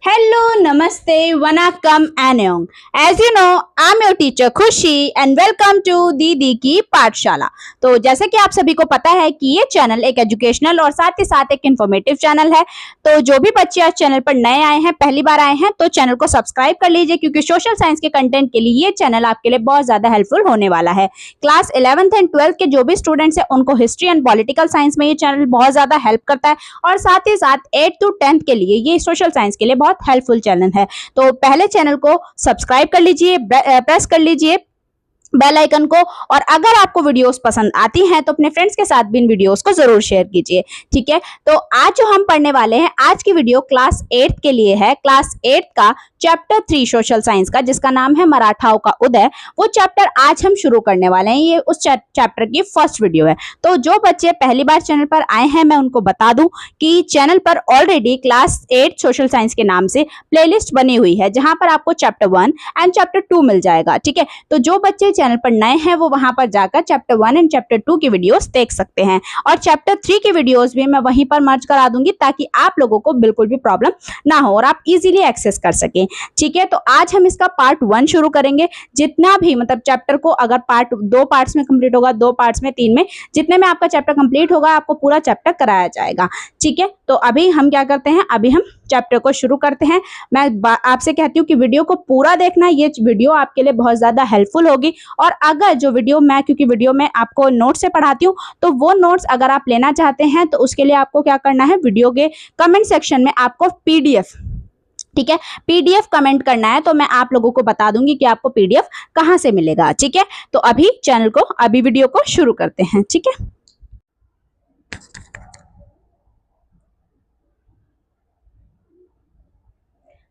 Hello, Namaste, Vanakkam, Annyeong. As you know, I'm your teacher Khushi and welcome to दीदी की पाठशाला। तो जैसे कि आप सभी को पता है कि ये चैनल एक एजुकेशनल और साथ ही साथ एक इन्फॉर्मेटिव चैनल है। तो जो भी बच्चे आज चैनल पर नए आए हैं, पहली बार आए हैं, तो चैनल को सब्सक्राइब कर लीजिए क्योंकि सोशल साइंस के कंटेंट के लिए ये चैनल आपके लिए बहुत ज्यादा हेल्पफुल होने वाला है। क्लास 11th एंड 12th के जो भी स्टूडेंट्स हैं उनको हिस्ट्री एंड पॉलिटिकल साइंस में ये चैनल बहुत ज्यादा हेल्प करता है और साथ ही साथ 8th to 10th के लिए ये सोशल साइंस के लिए बहुत हेल्पफुल चैनल है। तो पहले चैनल को सब्सक्राइब कर लीजिए, प्रेस कर लीजिए बेल आइकन को, और अगर आपको वीडियोस पसंद आती हैं तो अपने फ्रेंड्स के साथ भी इन वीडियोस को जरूर शेयर कीजिए। ठीक है, तो आज जो हम पढ़ने वाले हैं, आज की वीडियो क्लास 8 के लिए है। क्लास 8 का चैप्टर 3 सोशल साइंस का, जिसका नाम है मराठाओं का उदय, वो चैप्टर आज हम शुरू करने वाले हैं। ये उस चैप्टर की फर्स्ट वीडियो है। तो जो बच्चे पहली बार चैनल पर आए हैं, मैं उनको बता दूं कि चैनल पर ऑलरेडी क्लास 8 सोशल साइंस के नाम से प्लेलिस्ट बनी हुई है, जहां पर आपको चैप्टर 1 एंड चैप्टर 2 मिल जाएगा। ठीक है, तो जो बच्चे चैनल पर नए हैं वो वहां पर जाकर चैप्टर 1 एंड चैप्टर 2 की वीडियोस देख सकते हैं, और चैप्टर 3 की वीडियोस भी मैं वहीं पर मर्ज करा दूंगी ताकि आप लोगों को बिल्कुल भी प्रॉब्लम ना हो और आप इजीली एक्सेस कर सकें। ठीक है, तो आज हम इसका पार्ट 1 शुरू करेंगे। जितना भी मतलब चैप्टर को अगर पार्ट 2 पार्ट्स में कंप्लीट होगा, 2 पार्ट्स में, 3 में, जितने में आपका चैप्टर कंप्लीट होगा आपको पूरा चैप्टर कराया जाएगा। ठीक है, तो अभी हम क्या करते हैं, अभी हम चैप्टर को शुरू करते हैं। मैं आपसे कहती हूँ कि वीडियो को पूरा देखना, ये वीडियो आपके लिए बहुत ज्यादा हेल्पफुल होगी। और अगर जो वीडियो मैं, क्योंकि वीडियो में आपको नोट से पढ़ाती हूँ, तो वो नोट्स अगर आप लेना चाहते हैं तो उसके लिए आपको क्या करना है, वीडियो के कमेंट सेक्शन में आपको पीडीएफ, ठीक है, पीडीएफ कमेंट करना है, तो मैं आप लोगों को बता दूंगी कि आपको पीडीएफ कहां से मिलेगा। ठीक है, तो अभी वीडियो को शुरू करते हैं। ठीक है,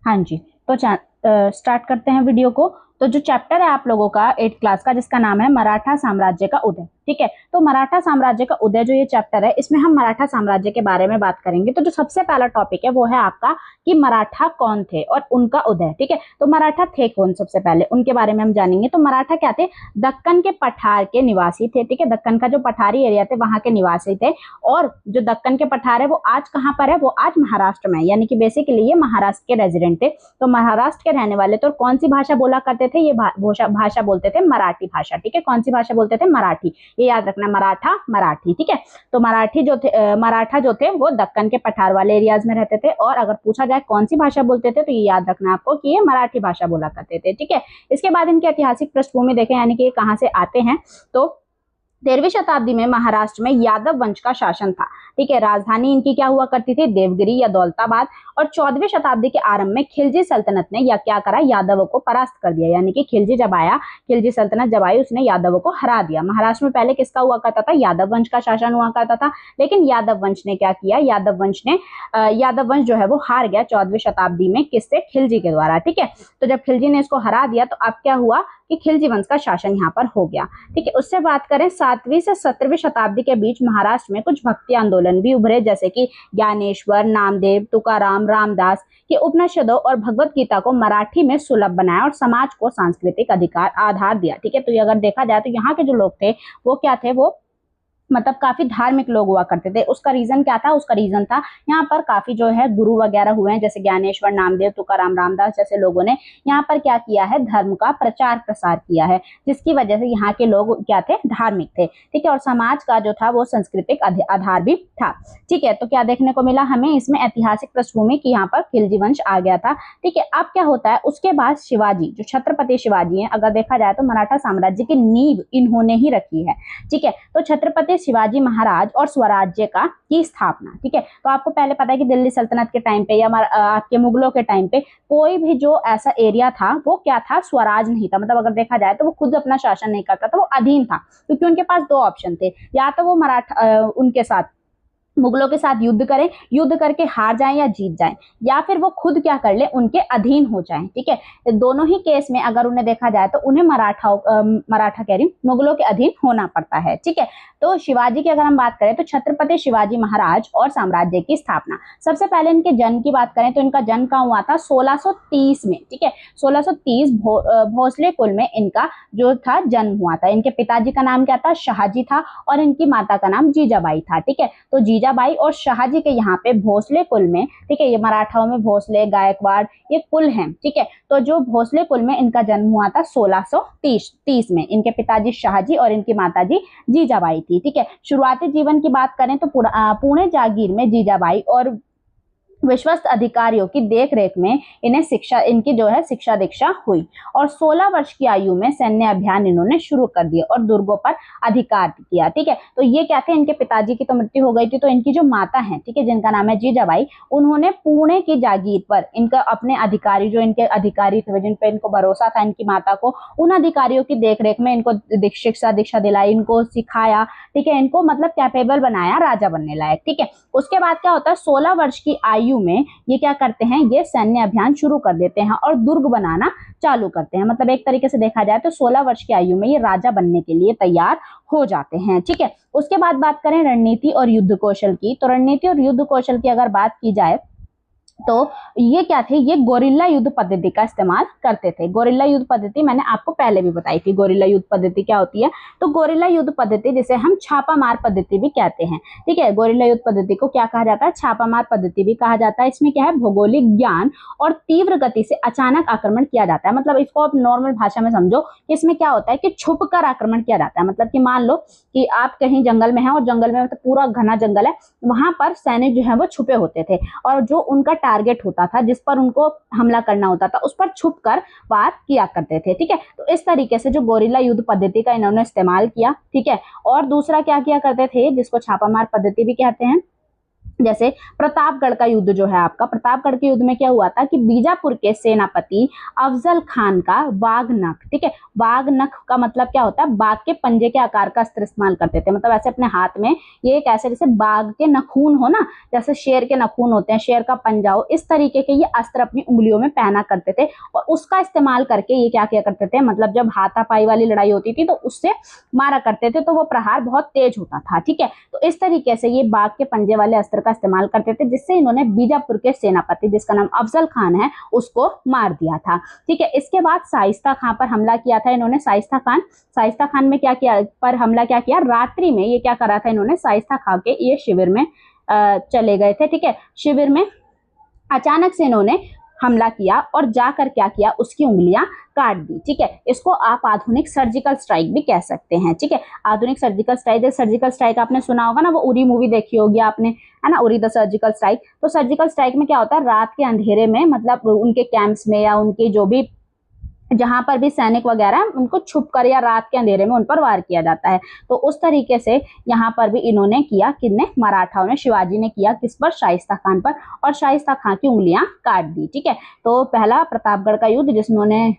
हाँ जी, तो स्टार्ट करते हैं वीडियो को। तो जो चैप्टर है आप लोगों का 8th क्लास का, जिसका नाम है मराठा साम्राज्य का उदय। ठीक है, तो मराठा साम्राज्य का उदय जो ये चैप्टर है, इसमें हम मराठा साम्राज्य के बारे में बात करेंगे। तो जो सबसे पहला टॉपिक है वो है आपका कि मराठा कौन थे और उनका उदय। ठीक है, तो मराठा थे कौन, सबसे पहले उनके बारे में हम जानेंगे। तो मराठा क्या थे, दक्कन के पठार के निवासी थे। ठीक है, दक्कन का जो पठारी एरिया थे वहां के निवासी थे, और जो दक्कन के पठार है वो आज कहाँ पर है, वो आज महाराष्ट्र में है, यानी कि बेसिकली ये महाराष्ट्र के रेजिडेंट थे। तो महाराष्ट्र के रहने वाले। तो कौन सी भाषा बोला करते थे, ये भाषा बोलते थे मराठी भाषा। ठीक है, कौन सी भाषा बोलते थे, मराठी, ये याद रखना, मराठा मराठी। ठीक है, तो मराठा जो थे वो दक्कन के पठार वाले एरियाज में रहते थे, और अगर पूछा जाए कौन सी भाषा बोलते थे तो ये याद रखना आपको कि ये मराठी भाषा बोला करते थे। ठीक है, इसके बाद इनकी ऐतिहासिक पृष्ठभूमि देखें, यानी कि ये कहाँ से आते हैं। तो 13वीं शताब्दी में महाराष्ट्र में यादव वंश का शासन था। ठीक है, राजधानी इनकी क्या हुआ करती थी, देवगिरी या दौलताबाद। और 14वीं शताब्दी के आरंभ में खिलजी सल्तनत ने या क्या करा, यादवों को परास्त कर दिया, यानी कि खिलजी जब आया, खिलजी सल्तनत जब आई, उसने यादवों को हरा दिया। महाराष्ट्र में पहले किसका हुआ करता था, यादव वंश का शासन हुआ करता था, लेकिन यादव वंश ने क्या किया, यादव वंश जो है वो हार गया 14वीं शताब्दी में, किससे, खिलजी के द्वारा। ठीक है, तो जब खिलजी ने इसको हरा दिया तो अब क्या हुआ कि खिलजी वंश का शासन यहाँ पर हो गया। ठीक है, उससे बात करें 7वीं से 17वीं शताब्दी के बीच महाराष्ट्र में कुछ भक्ति आंदोलन भी उभरे, जैसे कि ज्ञानेश्वर, नामदेव, तुकाराम, रामदास के उपनिषदों और भगवत गीता को मराठी में सुलभ बनाया और समाज को सांस्कृतिक आधार दिया। ठीक है, तो ये अगर देखा जाए तो यहाँ के जो लोग थे वो क्या थे, वो मतलब काफी धार्मिक लोग हुआ करते थे। उसका रीजन क्या था, उसका रीजन था यहाँ पर काफी जो है गुरु वगैरह हुए हैं, जैसे ज्ञानेश्वर, नामदेव, तुकाराम, रामदास जैसे लोगों ने यहाँ पर क्या किया है, धर्म का प्रचार प्रसार किया है, जिसकी वजह से यहाँ के लोग क्या थे, धार्मिक थे। ठीक है, और समाज का जो था वो सांस्कृतिक आधार भी था। ठीक है, तो क्या देखने को मिला हमें इसमें, ऐतिहासिक पृष्ठभूमि की यहाँ पर खिलजी वंश आ गया था। ठीक है, अब क्या होता है, उसके बाद शिवाजी, जो छत्रपति शिवाजी हैं, अगर देखा जाए तो मराठा साम्राज्य की नींव इन्होंने ही रखी है। ठीक है, तो छत्रपति शिवाजी महाराज और स्वराज्य की स्थापना। ठीक है, तो आपको पहले पता है कि दिल्ली सल्तनत के टाइम पे या आपके मुगलों के टाइम पे कोई भी जो ऐसा एरिया था वो क्या था, स्वराज नहीं था। मतलब अगर देखा जाए तो वो खुद अपना शासन नहीं करता था, वो अधीन था, क्योंकि उनके पास 2 ऑप्शन थे, या तो वो उनके साथ मुगलों के साथ युद्ध करें, युद्ध करके हार जाएं या जीत जाएं, या फिर वो खुद क्या कर ले, उनके अधीन हो जाएं। ठीक है, दोनों ही केस में अगर उन्हें देखा जाए तो उन्हें मुगलों के अधीन होना पड़ता है। ठीक है, तो शिवाजी की अगर हम बात करें तो छत्रपति शिवाजी महाराज और साम्राज्य की स्थापना। सबसे पहले इनके जन्म की बात करें तो इनका जन्म कहाँ हुआ था, 1630 में, ठीक है। 1630 भोसले कुल में इनका जो था जन्म हुआ था। इनके पिताजी का नाम क्या था, शाहजी था, और इनकी माता का नाम जीजाबाई था, ठीक है। तो जीजाबाई और शाहजी के यहाँ पे भोसले कुल में, ठीक है, ये मराठाओं में भोसले, गायकवाड़ ये कुल हैं, ठीक है। तो जो भोसले कुल में इनका जन्म हुआ था 1630 में। इनके पिताजी शाहजी और इनकी माताजी जीजाबाई थी, ठीक है। शुरुआती जीवन की बात करें तो पुणे जागीर में जीजाबाई और विश्वस्त अधिकारियों की देखरेख में इन्हें इनकी जो है शिक्षा दीक्षा हुई, और 16 वर्ष की आयु में सैन्य अभियान इन्होंने शुरू कर दिए और दुर्गों पर अधिकार किया, ठीक है। तो ये क्या थे, इनके पिताजी की तो मृत्यु हो गई थी, तो इनकी जो माता है, ठीक है, जिनका नाम है जीजाबाई, उन्होंने पुणे की जागीर पर इनका अपने अधिकारी, जो इनके अधिकारी थे जिन पे इनको भरोसा था इनकी माता को, उन अधिकारियों की देखरेख में इनको शिक्षा दीक्षा दिलाई, इनको सिखाया, ठीक है, इनको मतलब कैपेबल बनाया राजा बनने लायक, ठीक है। उसके बाद क्या होता है, 16 वर्ष की आयु में ये क्या करते हैं, ये सैन्य अभियान शुरू कर देते हैं और दुर्ग बनाना चालू करते हैं। मतलब एक तरीके से देखा जाए तो 16 वर्ष की आयु में ये राजा बनने के लिए तैयार हो जाते हैं, ठीक है। उसके बाद बात करें रणनीति और युद्ध कौशल की, तो रणनीति और युद्ध कौशल की अगर बात की जाए तो ये क्या थे, ये गोरिल्ला युद्ध पद्धति का इस्तेमाल करते थे। गोरिल्ला युद्ध पद्धति मैंने आपको पहले भी बताई थी, गोरिल्ला युद्ध पद्धति क्या होती है। तो गोरिल्ला युद्ध पद्धति जिसे हम छापामार पद्धति भी कहते हैं, ठीक है। गोरिल्ला युद्ध पद्धति को क्या कहा जाता है, छापामार पद्धति भी कहा जाता है। इसमें क्या है, भौगोलिक ज्ञान और तीव्र गति से अचानक आक्रमण किया जाता है। मतलब इसको आप नॉर्मल भाषा में समझो, इसमें क्या होता है कि छुप कर आक्रमण किया जाता है। मतलब कि मान लो कि आप कहीं जंगल में हैं और जंगल में मतलब पूरा घना जंगल है, वहां पर सैनिक जो है वो छुपे होते थे, और जो उनका टारगेट होता था जिस पर उनको हमला करना होता था उस पर छुपकर वार किया करते थे, ठीक है। तो इस तरीके से जो गोरिल्ला युद्ध पद्धति का इन्होंने इस्तेमाल किया, ठीक है। और दूसरा क्या किया करते थे, जिसको छापामार पद्धति भी कहते हैं, जैसे प्रतापगढ़ का युद्ध जो है आपका, प्रतापगढ़ के युद्ध में क्या हुआ था कि बीजापुर के सेनापति अफजल खान का बाघ नख, ठीक है, बाघ नख का मतलब क्या होता है, बाघ के पंजे के आकार का अस्त्र इस्तेमाल करते थे। मतलब ऐसे अपने हाथ में ये एक ऐसे जैसे बाघ के नखून हो ना, जैसे शेर के नखून होते हैं, शेर का पंजा हो, इस तरीके के ये अस्त्र अपनी उंगलियों में पहना करते थे, और उसका इस्तेमाल करके ये क्या किया करते थे, मतलब जब हाथापाई वाली लड़ाई होती थी तो उससे मारा करते थे, तो वो प्रहार बहुत तेज होता था, ठीक है। तो इस तरीके से ये बाघ के पंजे वाले अस्त्र का इस्तेमाल करते थे, जिससे इन्होंने बीजापुर के सेनापति जिसका नाम अफजल खान है उसको मार दिया था, ठीक है। इसके बाद शाइस्ता खां पर हमला किया था इन्होंने। शाइस्ता खान में क्या किया, पर हमला क्या किया, रात्रि में ये क्या करा था इन्होंने, शाइस्ता खां के ये शिविर में चले गए थे, ठीक है। शिविर में अचानक से इन्होंने हमला किया और जाकर क्या किया, उसकी उंगलियां काट दी, ठीक है। इसको आप आधुनिक सर्जिकल स्ट्राइक भी कह सकते हैं, ठीक है। आधुनिक सर्जिकल स्ट्राइक आपने सुना होगा ना, वो उरी मूवी देखी होगी आपने, है ना, उरी द सर्जिकल स्ट्राइक। तो सर्जिकल स्ट्राइक में क्या होता है, रात के अंधेरे में मतलब उनके कैंप्स में या उनके जो भी जहां पर भी सैनिक वगैरह उनको छुपकर या रात के अंधेरे में उन पर वार किया जाता है। तो उस तरीके से यहाँ पर भी इन्होंने किया, किसने, मराठाओं ने, शिवाजी ने किया, किस पर, शाइस्ता खान पर, और शाइस्ता खान की उंगलियां काट दी, ठीक है। तो पहला प्रतापगढ़ का युद्ध जिसमें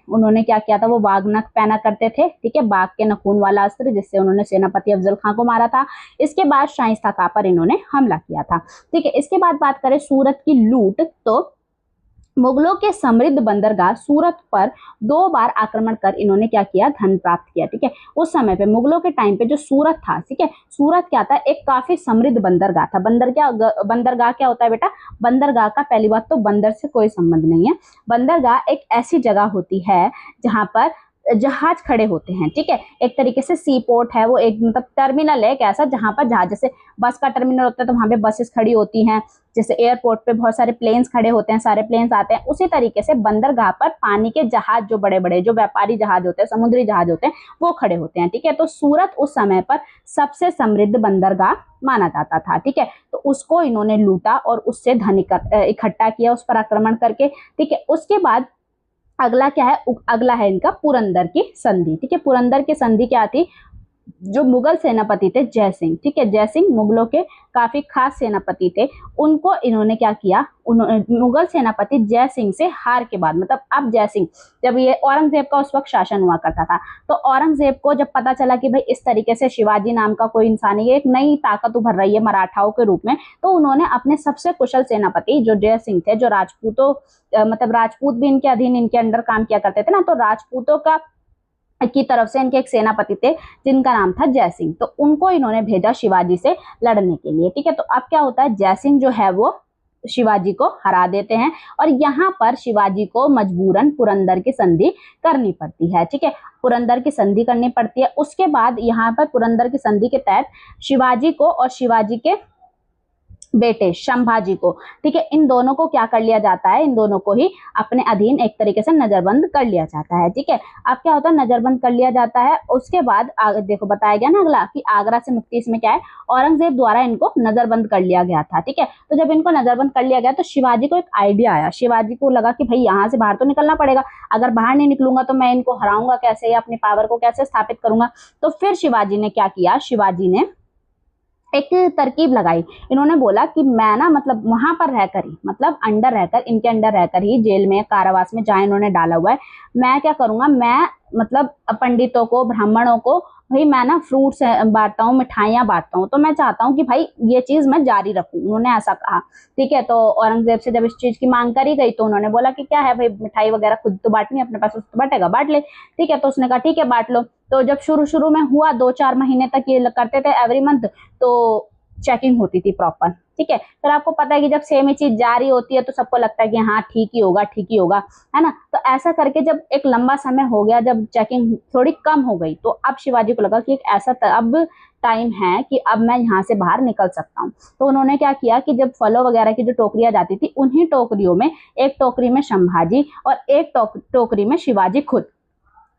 उन्होंने क्या किया था, वो बाघ नख पहना करते थे, ठीक है, बाघ के नखून वाला अस्त्र जिससे उन्होंने सेनापति अफजल खां को मारा था। इसके बाद शाइस्ता खां पर इन्होंने हमला किया था, ठीक है। इसके बाद बात करें सूरत की लूट, तो मुगलों के समृद्ध बंदरगाह सूरत पर 2 बार आक्रमण कर इन्होंने क्या किया, धन प्राप्त किया, ठीक है। उस समय पे मुगलों के टाइम पे जो सूरत था, ठीक है, सूरत क्या था, एक काफी समृद्ध बंदरगाह था। बंदरगाह क्या होता है बेटा, बंदरगाह का पहली बात तो बंदर से कोई संबंध नहीं है। बंदरगाह एक ऐसी जगह होती है जहां पर जहाज खड़े होते हैं, ठीक है। एक तरीके से सी पोर्ट है वो, एक मतलब टर्मिनल है एक ऐसा जहां पर जहाज, जैसे बस का टर्मिनल होता है तो वहां पे बसेस खड़ी होती हैं, जैसे एयरपोर्ट पे बहुत सारे प्लेन्स खड़े होते हैं, सारे प्लेन्स आते हैं, उसी तरीके से बंदरगाह पर पानी के जहाज, जो बड़े बड़े जो व्यापारी जहाज होते हैं, समुद्री जहाज होते हैं, वो खड़े होते हैं, ठीक है। तो सूरत उस समय पर सबसे समृद्ध बंदरगाह माना जाता था, ठीक है। तो उसको इन्होंने लूटा और उससे धन इकट्ठा किया, उस पर आक्रमण करके, ठीक है। उसके बाद अगला क्या है, अगला है इनका पुरंदर की संधि, ठीक है। पुरंदर की संधि क्या थी, जो मुगल सेनापति थे जय सिंह, ठीक है, जय सिंह मुगलों के काफी खास सेनापति थे, उनको इन्होंने क्या किया, मुगल सेनापति जय सिंह से हार के बाद, मतलब अब जय सिंह, जब ये औरंगजेब का उस वक्त शासन हुआ करता था, तो औरंगजेब को जब पता चला कि भाई इस तरीके से शिवाजी नाम का कोई इंसान है, एक नई ताकत उभर रही है मराठाओं के रूप में, तो उन्होंने अपने सबसे कुशल सेनापति जो जय सिंह थे, जो राजपूतों मतलब राजपूत भी इनके अधीन, इनके अंडर काम किया करते थे ना, तो राजपूतों का की तरफ से इनके एक सेनापति थे जिनका नाम था जयसिंह, तो उनको इन्होंने भेजा शिवाजी से लड़ने के लिए। ठीक है, तो अब क्या होता है, जयसिंह जो है वो शिवाजी को हरा देते हैं और यहाँ पर शिवाजी को मजबूरन पुरंदर की संधि करनी पड़ती है। ठीक है, पुरंदर की संधि करनी पड़ती है। उसके बाद यहाँ पर पुरंदर की संधि के तहत शिवाजी को और शिवाजी के बेटे संभाजी को, ठीक है, इन दोनों को क्या कर लिया जाता है, इन दोनों को ही अपने अधीन एक तरीके से नजरबंद कर लिया जाता है। ठीक है, अब क्या होता है, नजरबंद कर लिया जाता है। उसके बाद देखो बताया गया ना अगला कि आगरा से मुक्ति, इसमें क्या है, औरंगजेब द्वारा इनको नजरबंद कर लिया गया था। ठीक है, तो जब इनको नजरबंद कर लिया गया तो शिवाजी को एक आइडिया आया। शिवाजी को लगा कि भाई यहाँ से बाहर तो निकलना पड़ेगा, अगर बाहर नहीं निकलूंगा तो मैं इनको हराऊंगा कैसे या अपनी पावर को कैसे स्थापित करूंगा। तो फिर शिवाजी ने क्या किया, शिवाजी ने एक तरकीब लगाई। इन्होंने बोला कि मैं ना मतलब वहां पर रहकर ही, मतलब अंडर रहकर, इनके अंडर रहकर ही, जेल में कारावास में जहाँ इन्होंने डाला हुआ है, मैं क्या करूंगा, मैं मतलब पंडितों को, ब्राह्मणों को, भाई मैं ना फ्रूट्स बांटता हूँ, मिठाइयाँ बांटता हूँ, तो मैं चाहता हूँ कि भाई ये चीज मैं जारी रखूँ। उन्होंने ऐसा कहा। ठीक है, तो औरंगजेब से जब इस चीज की मांग करी गई तो उन्होंने बोला कि क्या है भाई, मिठाई वगैरह खुद तो बांटनी, अपने पास तो बांटेगा, बांट ले। ठीक है, तो उसने कहा ठीक है बांट लो। तो जब शुरू शुरू में हुआ, 2-4 महीने तक ये करते थे एवरी मंथ, तो चेकिंग होती थी प्रॉपर। ठीक है, फिर आपको पता है कि जब सेम ही चीज जारी होती है तो सबको लगता है कि हाँ ठीक ही होगा, ठीक ही होगा, है ना। तो ऐसा करके जब एक लंबा समय हो गया, जब चेकिंग थोड़ी कम हो गई, तो अब शिवाजी को लगा कि एक ऐसा अब टाइम है कि अब मैं यहाँ से बाहर निकल सकता हूँ। तो उन्होंने क्या किया कि जब फलों वगैरह की जो टोकरियां जाती थी, उन्हीं टोकरियों में, एक टोकरी में संभाजी और एक टोकरी में शिवाजी खुद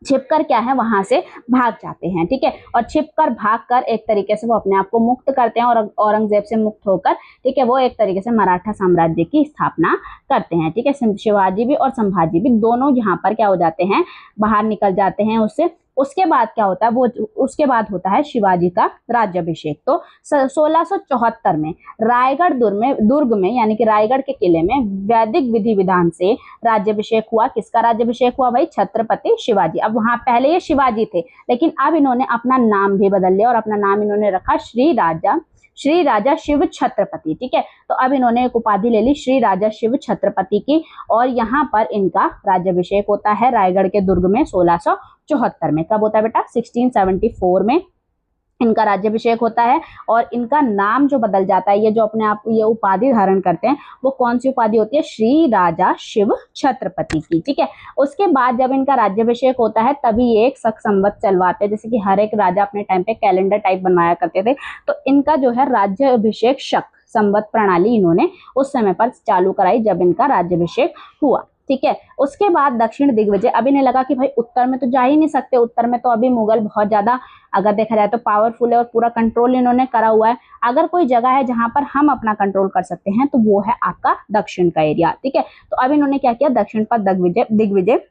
छिपकर क्या है वहां से भाग जाते हैं। ठीक है, और छिपकर भागकर एक तरीके से वो अपने आप को मुक्त करते हैं और औरंगजेब से मुक्त होकर, ठीक है, वो एक तरीके से मराठा साम्राज्य की स्थापना करते हैं। ठीक है, शिवाजी भी और संभाजी भी दोनों यहाँ पर क्या हो जाते हैं, बाहर निकल जाते हैं उससे। उसके बाद क्या होता है, वो उसके बाद होता है शिवाजी का राज्याभिषेक। तो 1674 में रायगढ़ दुर्ग में यानी कि रायगढ़ के किले में वैदिक विधि विधान से राज्याभिषेक हुआ। किसका राज्याभिषेक हुआ भाई, छत्रपति शिवाजी। अब वहां पहले ये शिवाजी थे, लेकिन अब इन्होंने अपना नाम भी बदल लिया और अपना नाम इन्होंने रखा श्री राजा शिव छत्रपति। ठीक है, तो अब इन्होंने एक उपाधि ले ली श्री राजा शिव छत्रपति की, और यहाँ पर इनका राज्याभिषेक होता है रायगढ़ के दुर्ग में 1674 में। कब होता है बेटा, 1674 में इनका राज्याभिषेक होता है। और इनका नाम जो बदल जाता है, ये जो अपने आप ये उपाधि धारण करते हैं, वो कौन सी उपाधि होती है, श्री राजा शिव छत्रपति की। ठीक है, उसके बाद जब इनका राज्याभिषेक होता है तभी ये एक शक संवत चलवाते हैं, जैसे कि हर एक राजा अपने टाइम पे कैलेंडर टाइप बनवाया करते थे, तो इनका जो है राज्याभिषेक शक संवत प्रणाली इन्होंने उस समय पर चालू कराई जब इनका राज्याभिषेक हुआ। ठीक है, उसके बाद दक्षिण दिग्विजय। अब इन्हें लगा कि भाई उत्तर में तो जा ही नहीं सकते, उत्तर में तो अभी मुगल बहुत ज्यादा अगर देखा जाए तो पावरफुल है और पूरा कंट्रोल इन्होंने करा हुआ है। अगर कोई जगह है जहां पर हम अपना कंट्रोल कर सकते हैं तो वो है आपका दक्षिण का एरिया। ठीक है, तो अब इन्होंने क्या किया, दक्षिण पर दिग्विजय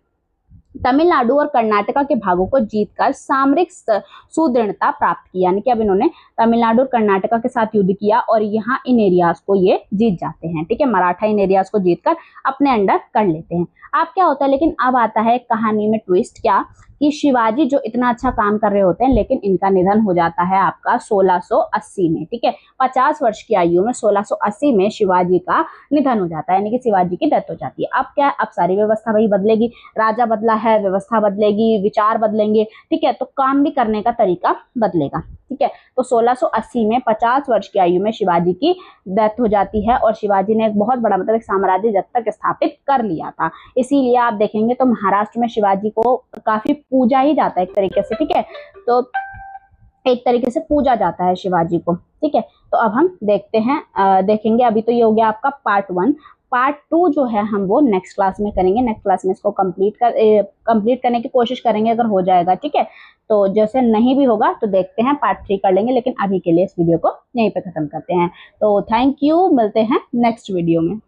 तमिलनाडु और कर्नाटका के भागों को जीतकर सामरिक सुदृढ़ता प्राप्त की। यानी कि अब इन्होंने तमिलनाडु और कर्नाटका के साथ युद्ध किया और यहाँ इन एरियाज को ये जीत जाते हैं। ठीक है, मराठा इन एरियाज को जीतकर अपने अंडर कर लेते हैं। अब क्या होता है, लेकिन अब आता है कहानी में ट्विस्ट, क्या कि शिवाजी जो इतना अच्छा काम कर रहे होते हैं, लेकिन इनका निधन हो जाता है आपका 1680 में। ठीक है, 50 वर्ष की आयु में 1680 में शिवाजी का निधन हो जाता है, यानी कि शिवाजी की डेथ हो जाती है। अब क्या, अब सारी व्यवस्था भाई बदलेगी, राजा बदला है, व्यवस्था बदलेगी, विचार बदलेंगे। ठीक है, तो काम भी करने का तरीका बदलेगा। ठीक है, तो 1680 में 50 वर्ष की आयु में शिवाजी की डेथ हो जाती है और शिवाजी ने एक बहुत बड़ा मतलब एक साम्राज्य जब तक स्थापित कर लिया था। इसीलिए आप देखेंगे तो महाराष्ट्र में शिवाजी को काफी पूजा ही जाता है एक तरीके से। ठीक है, तो एक तरीके से पूजा जाता है शिवाजी को। ठीक है, तो अब हम देखते हैं देखेंगे। अभी तो ये हो गया आपका पार्ट 1। पार्ट 2 जो है हम वो नेक्स्ट क्लास में करेंगे। नेक्स्ट क्लास में इसको कंप्लीट करने की कोशिश करेंगे अगर हो जाएगा। ठीक है, तो जैसे नहीं भी होगा तो देखते हैं पार्ट 3 कर लेंगे, लेकिन अभी के लिए इस वीडियो को यहीं पे खत्म करते हैं। तो थैंक यू, मिलते हैं नेक्स्ट वीडियो में।